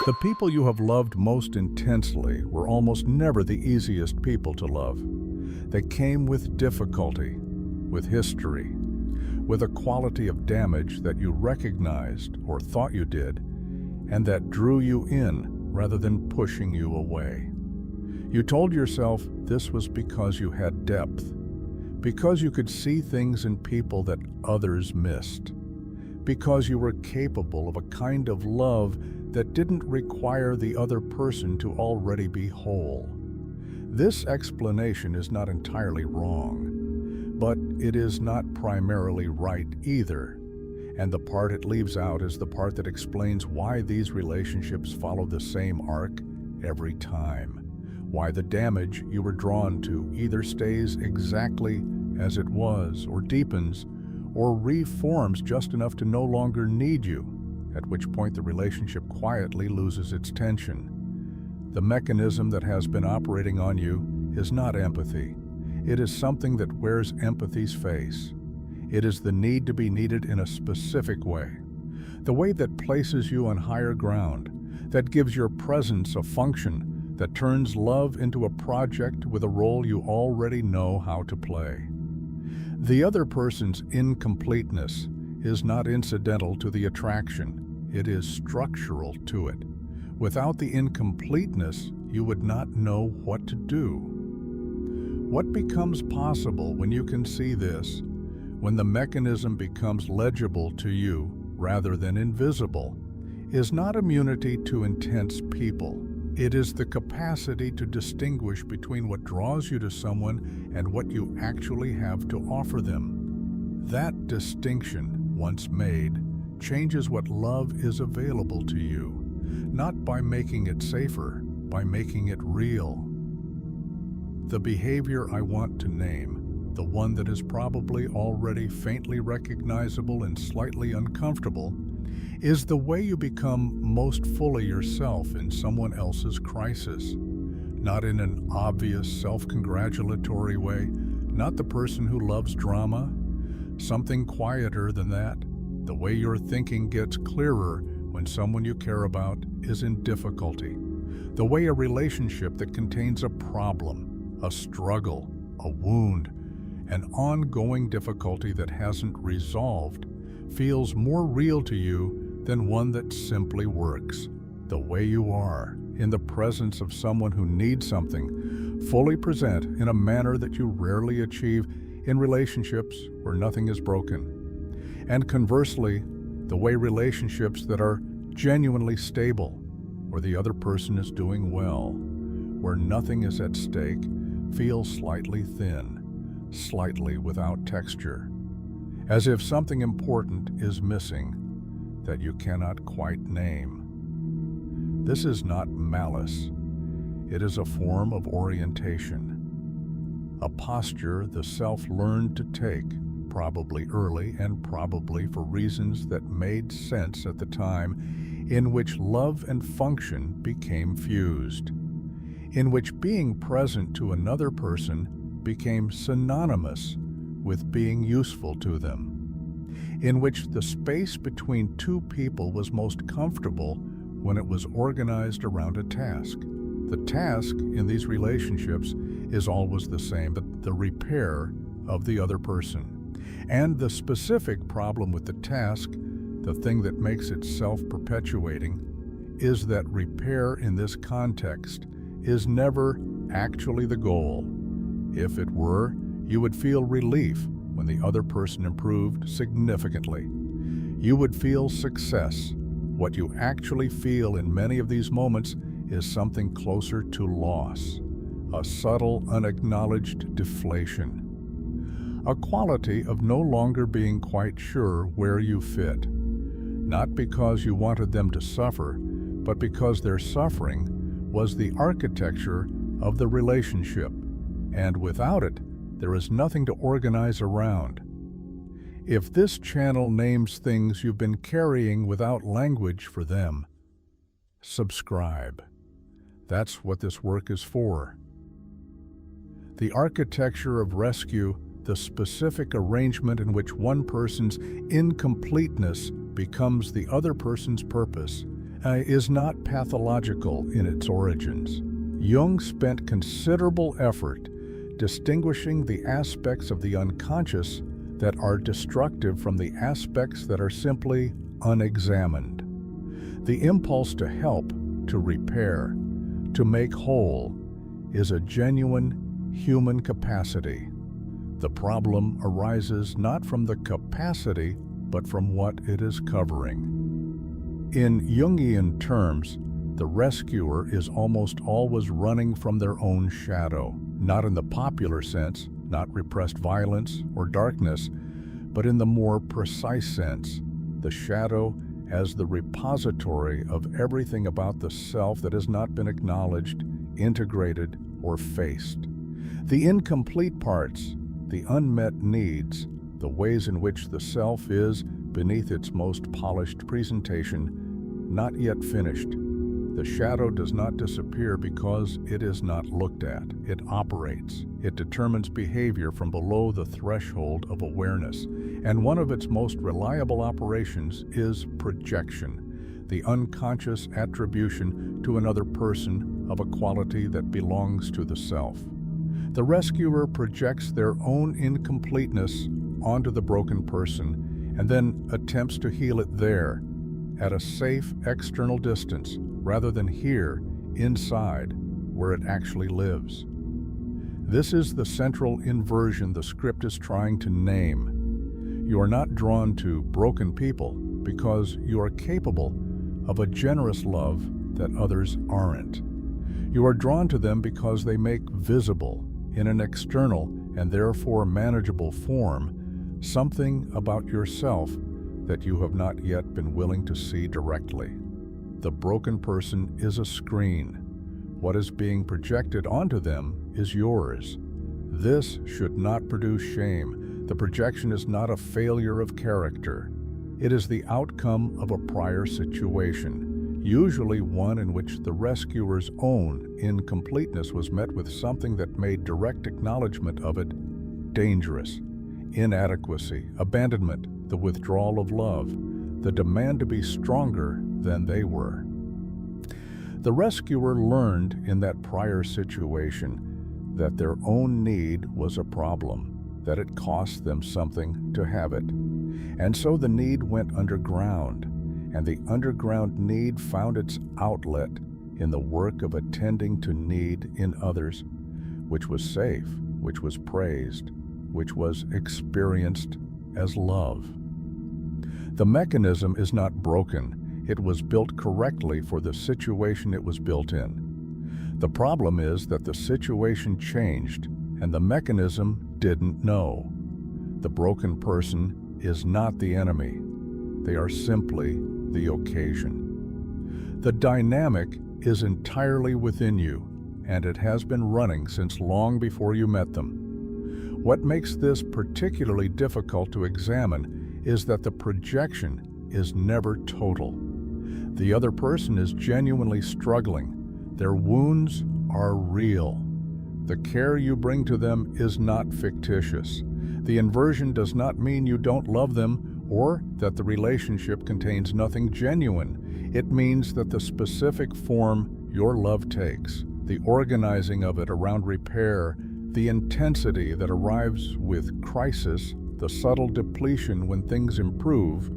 The people you have loved most intensely were almost never the easiest people to love. They came with difficulty, with history, with a quality of damage that you recognized or thought you did, and that drew you in rather than pushing you away. You told yourself this was because you had depth, because you could see things in people that others missed, because you were capable of a kind of love that didn't require the other person to already be whole. This explanation is not entirely wrong, but it is not primarily right either. And the part it leaves out is the part that explains why these relationships follow the same arc every time. Why the damage you were drawn to either stays exactly as it was, or deepens, or reforms just enough to no longer need you, at which point the relationship quietly loses its tension. The mechanism that has been operating on you is not empathy. It is something that wears empathy's face. It is the need to be needed in a specific way, the way that places you on higher ground, that gives your presence a function, that turns love into a project with a role you already know how to play. The other person's incompleteness is not incidental to the attraction. It is structural to it. Without the incompleteness, you would not know what to do. What becomes possible when you can see this, when the mechanism becomes legible to you rather than invisible, is not immunity to intense people. It is the capacity to distinguish between what draws you to someone and what you actually have to offer them. That distinction, once made, changes what love is available to you, not by making it safer, by making it real. The behavior I want to name, the one that is probably already faintly recognizable and slightly uncomfortable, is the way you become most fully yourself in someone else's crisis. Not in an obvious, self-congratulatory way, not the person who loves drama. Something quieter than that. The way your thinking gets clearer when someone you care about is in difficulty. The way a relationship that contains a problem, a struggle, a wound, an ongoing difficulty that hasn't resolved feels more real to you than one that simply works. The way you are, in the presence of someone who needs something, fully present in a manner that you rarely achieve in relationships where nothing is broken. And conversely, the way relationships that are genuinely stable, where the other person is doing well, where nothing is at stake, feel slightly thin, slightly without texture, as if something important is missing that you cannot quite name. This is not malice. It is a form of orientation, a posture the self learned to take, probably early and probably for reasons that made sense at the time, in which love and function became fused, in which being present to another person became synonymous with being useful to them, in which the space between two people was most comfortable when it was organized around a task. The task in these relationships is always the same, but the repair of the other person. And the specific problem with the task, the thing that makes it self-perpetuating, is that repair in this context is never actually the goal. If it were, you would feel relief when the other person improved significantly. You would feel success. What you actually feel in many of these moments is something closer to loss, a subtle, unacknowledged deflation, a quality of no longer being quite sure where you fit, not because you wanted them to suffer, but because their suffering was the architecture of the relationship, and without it, there is nothing to organize around. If this channel names things you've been carrying without language for them, subscribe. That's what this work is for. The architecture of rescue, the specific arrangement in which one person's incompleteness becomes the other person's purpose, is not pathological in its origins. Jung spent considerable effort distinguishing the aspects of the unconscious that are destructive from the aspects that are simply unexamined. The impulse to help, to repair, to make whole is a genuine human capacity. The problem arises not from the capacity, but from what it is covering. In Jungian terms, the rescuer is almost always running from their own shadow, not in the popular sense, not repressed violence or darkness, but in the more precise sense, the shadow as the repository of everything about the self that has not been acknowledged, integrated, or faced. The incomplete parts, the unmet needs, the ways in which the self is, beneath its most polished presentation, not yet finished. The shadow does not disappear because it is not looked at. It operates. It determines behavior from below the threshold of awareness. And one of its most reliable operations is projection, the unconscious attribution to another person of a quality that belongs to the self. The rescuer projects their own incompleteness onto the broken person and then attempts to heal it there, at a safe external distance, rather than here, inside, where it actually lives. This is the central inversion the script is trying to name. You are not drawn to broken people because you are capable of a generous love that others aren't. You are drawn to them because they make visible, in an external and therefore manageable form, something about yourself that you have not yet been willing to see directly. The broken person is a screen. What is being projected onto them is yours. This should not produce shame. The projection is not a failure of character. It is the outcome of a prior situation, usually one in which the rescuer's own incompleteness was met with something that made direct acknowledgement of it dangerous. Inadequacy, abandonment, the withdrawal of love, the demand to be stronger than they were. The rescuer learned in that prior situation that their own need was a problem, that it cost them something to have it. And so the need went underground, and the underground need found its outlet in the work of attending to need in others, which was safe, which was praised, which was experienced as love. The mechanism is not broken. It was built correctly for the situation it was built in. The problem is that the situation changed and the mechanism didn't know. The broken person is not the enemy. They are simply the occasion. The dynamic is entirely within you, and it has been running since long before you met them. What makes this particularly difficult to examine is that the projection is never total. The other person is genuinely struggling. Their wounds are real. The care you bring to them is not fictitious. The inversion does not mean you don't love them or that the relationship contains nothing genuine. It means that the specific form your love takes, the organizing of it around repair, the intensity that arrives with crisis, the subtle depletion when things improve,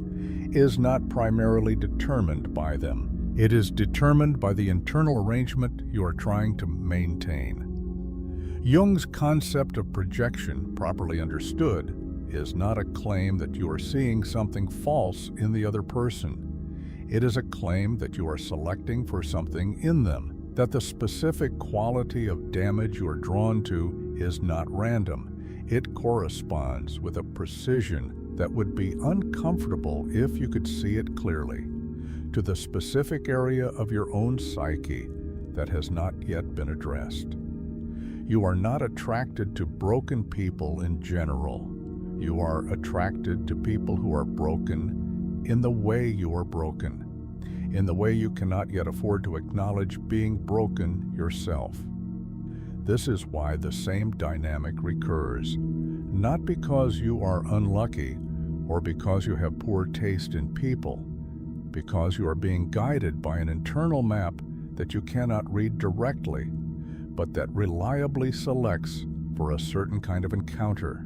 is not primarily determined by them. It is determined by the internal arrangement you are trying to maintain. Jung's concept of projection, properly understood, is not a claim that you are seeing something false in the other person. It is a claim that you are selecting for something in them, that the specific quality of damage you are drawn to is not random. It corresponds with a precision that would be uncomfortable if you could see it clearly, to the specific area of your own psyche that has not yet been addressed. You are not attracted to broken people in general. You are attracted to people who are broken in the way you are broken, in the way you cannot yet afford to acknowledge being broken yourself. This is why the same dynamic recurs, not because you are unlucky or because you have poor taste in people, because you are being guided by an internal map that you cannot read directly, but that reliably selects for a certain kind of encounter.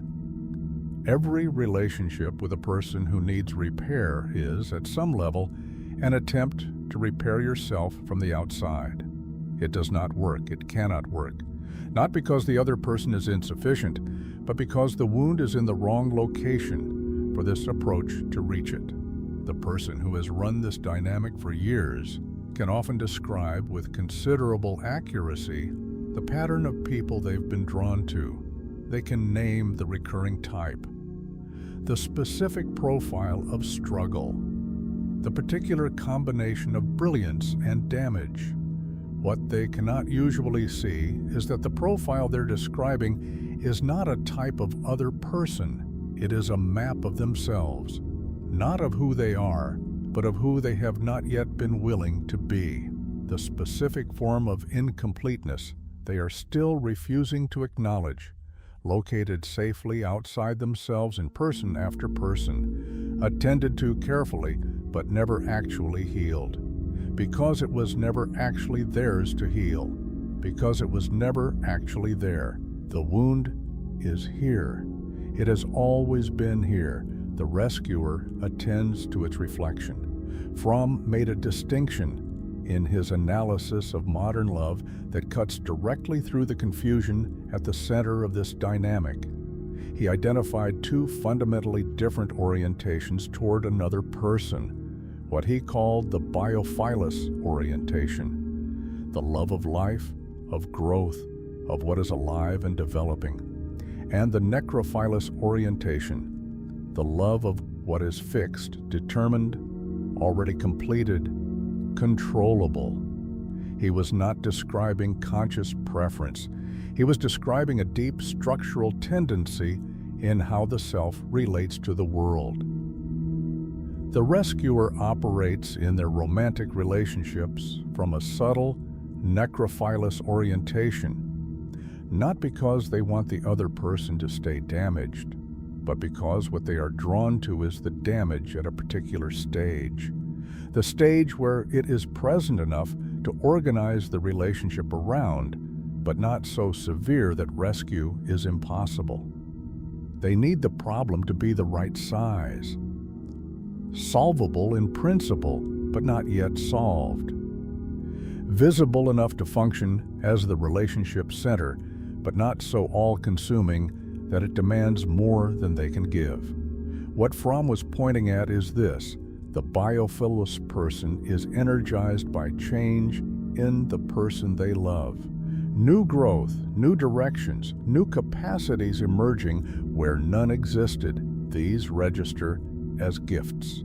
Every relationship with a person who needs repair is, at some level, an attempt to repair yourself from the outside. It does not work. It cannot work. Not because the other person is insufficient, but because the wound is in the wrong location for this approach to reach it. The person who has run this dynamic for years can often describe with considerable accuracy the pattern of people they've been drawn to. They can name the recurring type, the specific profile of struggle, the particular combination of brilliance and damage. What they cannot usually see is that the profile they're describing is not a type of other person. It is a map of themselves, not of who they are, but of who they have not yet been willing to be. The specific form of incompleteness they are still refusing to acknowledge, located safely outside themselves in person after person, attended to carefully but never actually healed. Because it was never actually theirs to heal. Because it was never actually there. The wound is here. It has always been here. The rescuer attends to its reflection. Fromm made a distinction in his analysis of modern love that cuts directly through the confusion at the center of this dynamic. He identified two fundamentally different orientations toward another person, what he called the biophilous orientation, the love of life, of growth, of what is alive and developing, and the necrophilous orientation, the love of what is fixed, determined, already completed, controllable. He was not describing conscious preference. He was describing a deep structural tendency in how the self relates to the world. The rescuer operates in their romantic relationships from a subtle, necrophilous orientation, not because they want the other person to stay damaged, but because what they are drawn to is the damage at a particular stage. The stage where it is present enough to organize the relationship around, but not so severe that rescue is impossible. They need the problem to be the right size, solvable in principle, but not yet solved, visible enough to function as the relationship center, but not so all-consuming that it demands more than they can give. What Fromm was pointing at is this: the biophilous person is energized by change in the person they love. New growth, new directions, new capacities emerging where none existed. These register as gifts.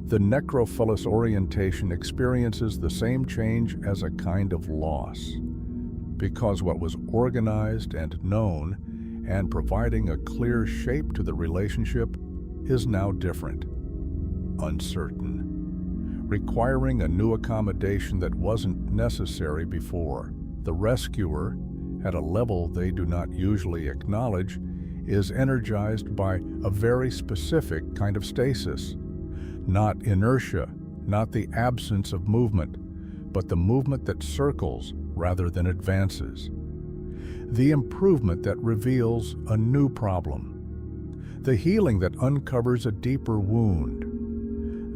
The necrophilous orientation experiences the same change as a kind of loss, because what was organized and known and providing a clear shape to the relationship is now different, uncertain, requiring a new accommodation that wasn't necessary before. The rescuer, at a level they do not usually acknowledge, is energized by a very specific kind of stasis. Not inertia, not the absence of movement, but the movement that circles rather than advances. The improvement that reveals a new problem. The healing that uncovers a deeper wound.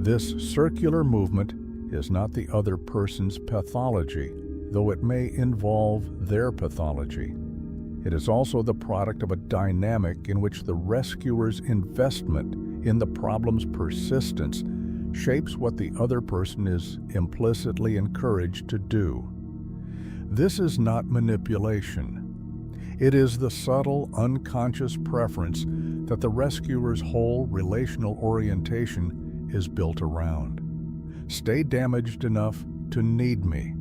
This circular movement is not the other person's pathology, though it may involve their pathology. It is also the product of a dynamic in which the rescuer's investment in the problem's persistence shapes what the other person is implicitly encouraged to do. This is not manipulation. It is the subtle, unconscious preference that the rescuer's whole relational orientation is built around. Stay damaged enough to need me.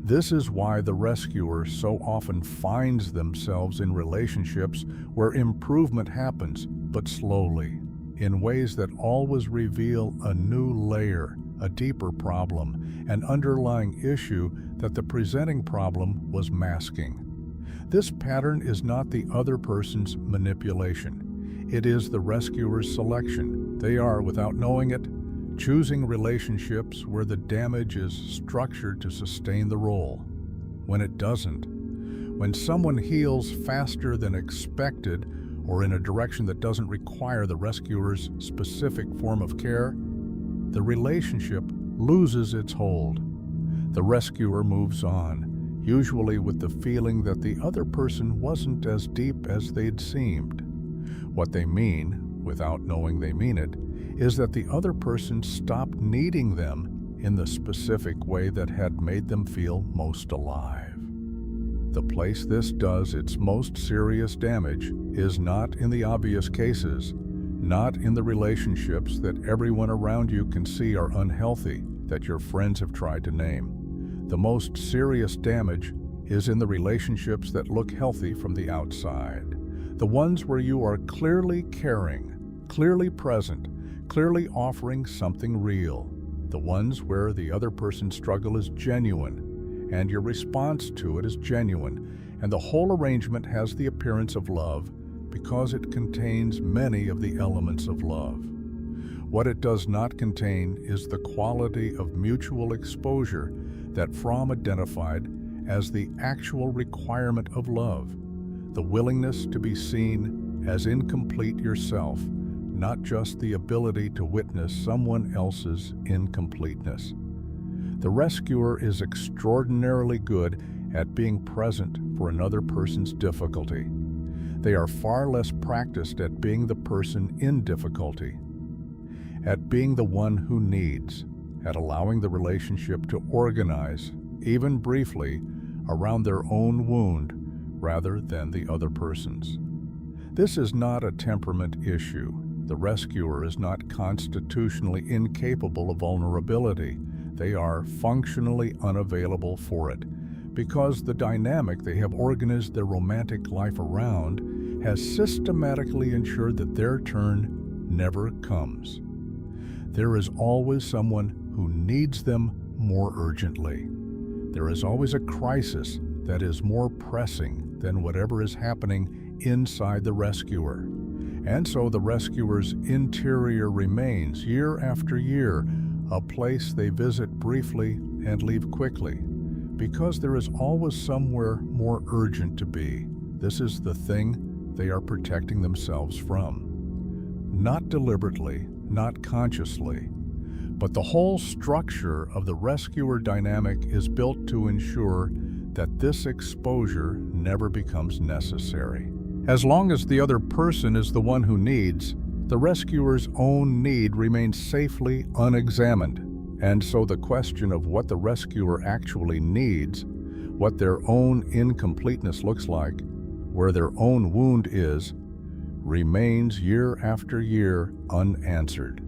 This is why the rescuer so often finds themselves in relationships where improvement happens, but slowly, in ways that always reveal a new layer, a deeper problem, an underlying issue that the presenting problem was masking. This pattern is not the other person's manipulation. It is the rescuer's selection. They are, without knowing it, choosing relationships where the damage is structured to sustain the role. When it doesn't, when someone heals faster than expected or in a direction that doesn't require the rescuer's specific form of care, the relationship loses its hold. The rescuer moves on, usually with the feeling that the other person wasn't as deep as they'd seemed. What they mean, without knowing they mean it, is that the other person stopped needing them in the specific way that had made them feel most alive. The place this does its most serious damage is not in the obvious cases, not in the relationships that everyone around you can see are unhealthy, that your friends have tried to name. The most serious damage is in the relationships that look healthy from the outside. The ones where you are clearly caring, clearly present, clearly offering something real. The ones where the other person's struggle is genuine, and your response to it is genuine, and the whole arrangement has the appearance of love because it contains many of the elements of love. What it does not contain is the quality of mutual exposure that Fromm identified as the actual requirement of love, the willingness to be seen as incomplete yourself, not just the ability to witness someone else's incompleteness. The rescuer is extraordinarily good at being present for another person's difficulty. They are far less practiced at being the person in difficulty, at being the one who needs, at allowing the relationship to organize, even briefly, around their own wound rather than the other person's. This is not a temperament issue. The rescuer is not constitutionally incapable of vulnerability. They are functionally unavailable for it, because the dynamic they have organized their romantic life around has systematically ensured that their turn never comes. There is always someone who needs them more urgently. There is always a crisis that is more pressing than whatever is happening inside the rescuer. And so the rescuer's interior remains, year after year, a place they visit briefly and leave quickly, because there is always somewhere more urgent to be. This is the thing they are protecting themselves from. Not deliberately, not consciously, but the whole structure of the rescuer dynamic is built to ensure that this exposure never becomes necessary. As long as the other person is the one who needs, the rescuer's own need remains safely unexamined. And so the question of what the rescuer actually needs, what their own incompleteness looks like, where their own wound is, remains year after year unanswered.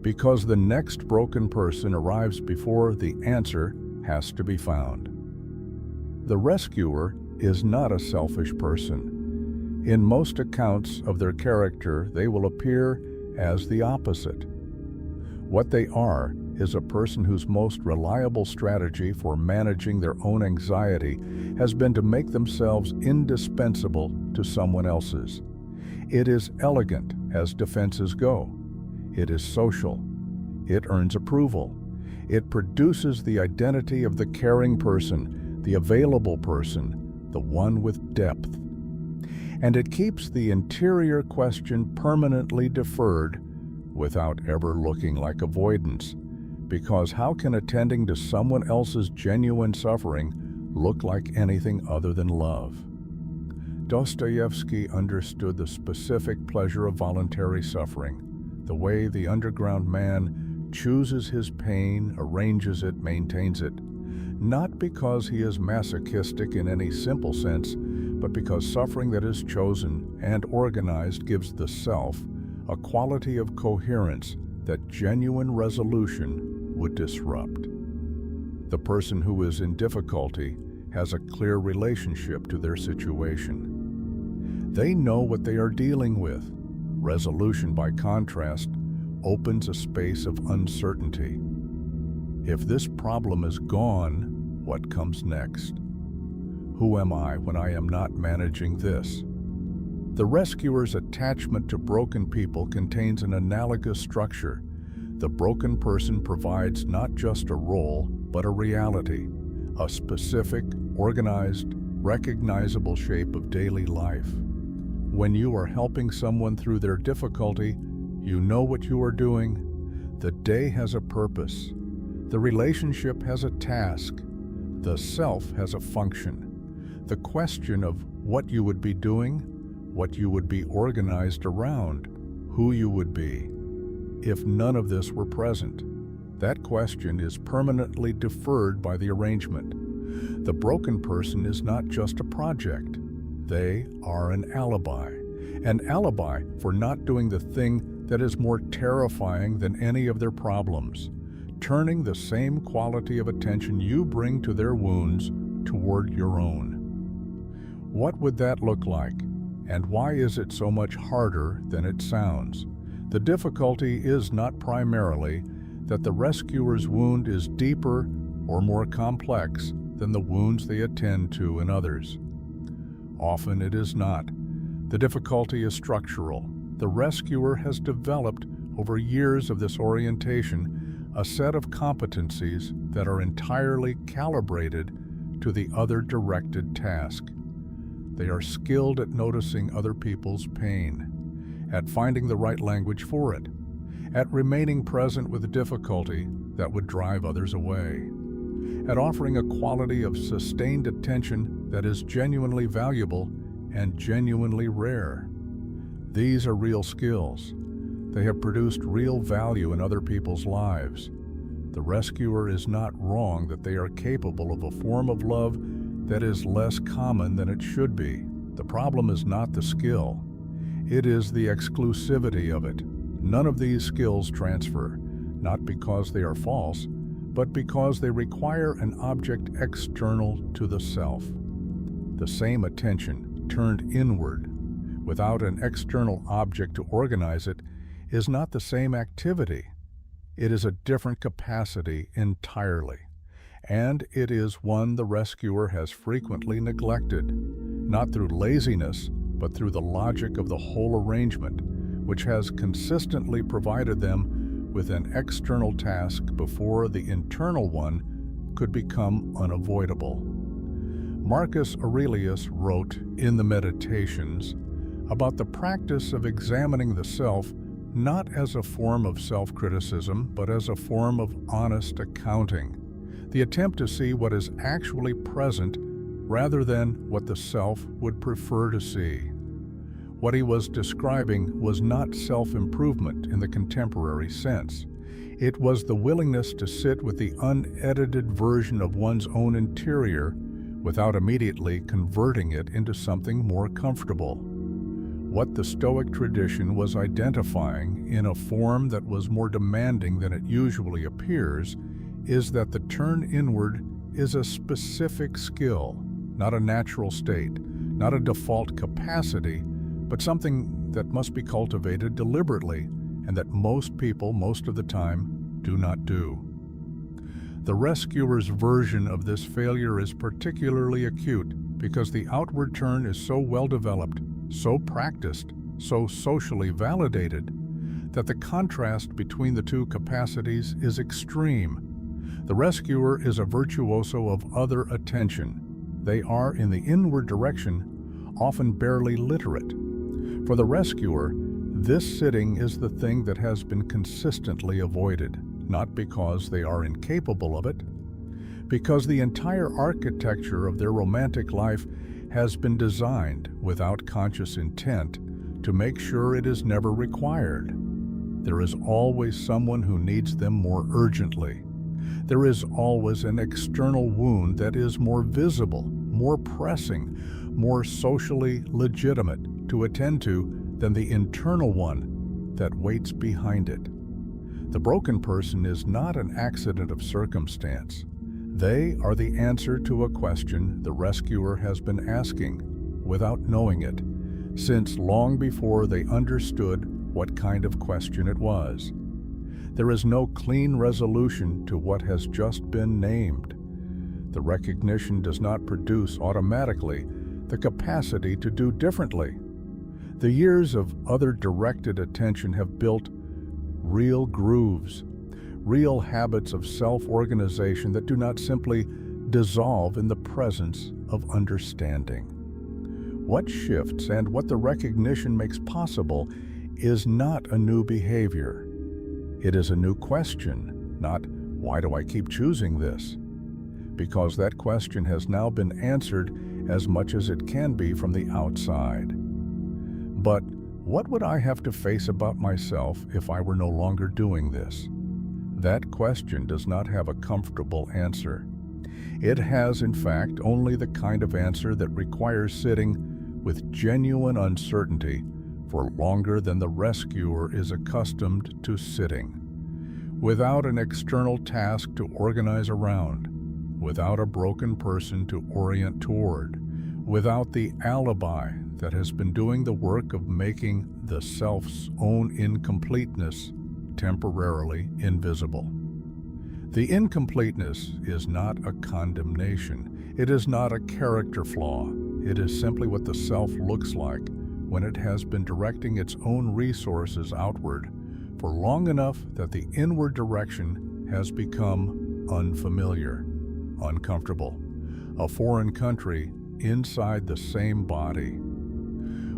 Because the next broken person arrives before the answer has to be found. The rescuer is not a selfish person. In most accounts of their character, they will appear as the opposite. What they are is a person whose most reliable strategy for managing their own anxiety has been to make themselves indispensable to someone else's. It is elegant as defenses go. It is social. It earns approval. It produces the identity of the caring person, the available person, the one with depth. And it keeps the interior question permanently deferred without ever looking like avoidance. Because how can attending to someone else's genuine suffering look like anything other than love? Dostoevsky understood the specific pleasure of voluntary suffering, the way the underground man chooses his pain, arranges it, maintains it, not because he is masochistic in any simple sense, but because suffering that is chosen and organized gives the self a quality of coherence that genuine resolution would disrupt. The person who is in difficulty has a clear relationship to their situation. They know what they are dealing with. Resolution, by contrast, opens a space of uncertainty. If this problem is gone, what comes next? Who am I when I am not managing this? The rescuer's attachment to broken people contains an analogous structure. The broken person provides not just a role, but a reality, a specific, organized, recognizable shape of daily life. When you are helping someone through their difficulty, you know what you are doing. The day has a purpose. The relationship has a task. The self has a function. The question of what you would be doing, what you would be organized around, who you would be, if none of this were present. That question is permanently deferred by the arrangement. The broken person is not just a project. They are an alibi for not doing the thing that is more terrifying than any of their problems, turning the same quality of attention you bring to their wounds toward your own. What would that look like, and why is it so much harder than it sounds? The difficulty is not primarily that the rescuer's wound is deeper or more complex than the wounds they attend to in others. Often it is not. The difficulty is structural. The rescuer has developed, over years of this orientation, a set of competencies that are entirely calibrated to the other-directed task. They are skilled at noticing other people's pain, at finding the right language for it, at remaining present with difficulty that would drive others away, at offering a quality of sustained attention that is genuinely valuable and genuinely rare. These are real skills. They have produced real value in other people's lives. The rescuer is not wrong that they are capable of a form of love that is less common than it should be. The problem is not the skill. It is the exclusivity of it. None of these skills transfer, not because they are false, but because they require an object external to the self. The same attention, turned inward, without an external object to organize it, is not the same activity. It is a different capacity entirely, and it is one the rescuer has frequently neglected, not through laziness, but through the logic of the whole arrangement, which has consistently provided them with an external task before the internal one could become unavoidable. Marcus Aurelius wrote in the Meditations about the practice of examining the self not as a form of self-criticism, but as a form of honest accounting, the attempt to see what is actually present rather than what the self would prefer to see. What he was describing was not self-improvement in the contemporary sense. It was the willingness to sit with the unedited version of one's own interior without immediately converting it into something more comfortable. What the Stoic tradition was identifying in a form that was more demanding than it usually appears is that the turn inward is a specific skill, not a natural state, not a default capacity, but something that must be cultivated deliberately and that most people, most of the time, do not do. The rescuer's version of this failure is particularly acute because the outward turn is so well developed, so practiced, so socially validated, that the contrast between the two capacities is extreme. The rescuer is a virtuoso of other attention. They are, in the inward direction, often barely literate. For the rescuer, this sitting is the thing that has been consistently avoided, not because they are incapable of it, because the entire architecture of their romantic life has been designed, without conscious intent, to make sure it is never required. There is always someone who needs them more urgently. There is always an external wound that is more visible, more pressing, more socially legitimate to attend to than the internal one that waits behind it. The broken person is not an accident of circumstance. They are the answer to a question the rescuer has been asking, without knowing it, since long before they understood what kind of question it was. There is no clean resolution to what has just been named. The recognition does not produce automatically the capacity to do differently. The years of other-directed attention have built real grooves, real habits of self-organization that do not simply dissolve in the presence of understanding. What shifts and what the recognition makes possible is not a new behavior. It is a new question, not "why do I keep choosing this?" Because that question has now been answered as much as it can be from the outside. But what would I have to face about myself if I were no longer doing this? That question does not have a comfortable answer. It has, in fact, only the kind of answer that requires sitting with genuine uncertainty for longer than the rescuer is accustomed to sitting, without an external task to organize around, without a broken person to orient toward, without the alibi that has been doing the work of making the self's own incompleteness temporarily invisible. The incompleteness is not a condemnation. It is not a character flaw. It is simply what the self looks like when it has been directing its own resources outward for long enough that the inward direction has become unfamiliar, uncomfortable, a foreign country inside the same body.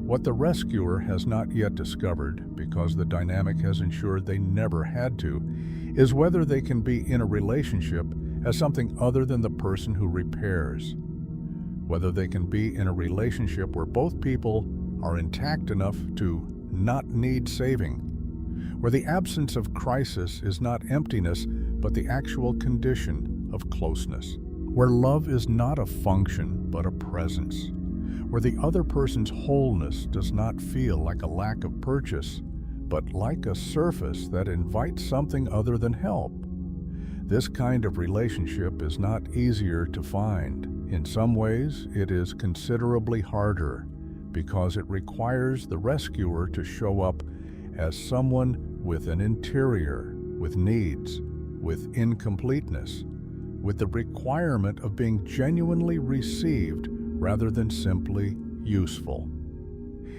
What the rescuer has not yet discovered, because the dynamic has ensured they never had to, is whether they can be in a relationship as something other than the person who repairs. Whether they can be in a relationship where both people are intact enough to not need saving, where the absence of crisis is not emptiness but the actual condition of closeness, where love is not a function but a presence, where the other person's wholeness does not feel like a lack of purchase, but like a surface that invites something other than help. This kind of relationship is not easier to find. In some ways, it is considerably harder, because it requires the rescuer to show up as someone with an interior, with needs, with incompleteness, with the requirement of being genuinely received rather than simply useful.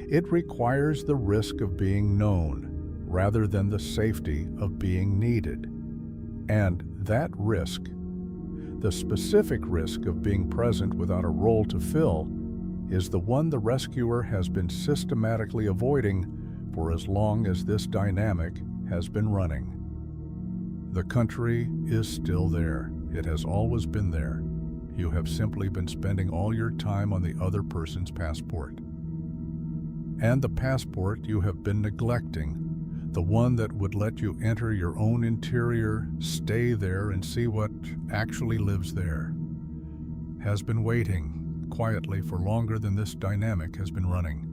It requires the risk of being known rather than the safety of being needed. And that risk, the specific risk of being present without a role to fill, is the one the rescuer has been systematically avoiding for as long as this dynamic has been running. The country is still there. It has always been there. You have simply been spending all your time on the other person's passport. And the passport you have been neglecting, the one that would let you enter your own interior, stay there, and see what actually lives there, has been waiting quietly for longer than this dynamic has been running.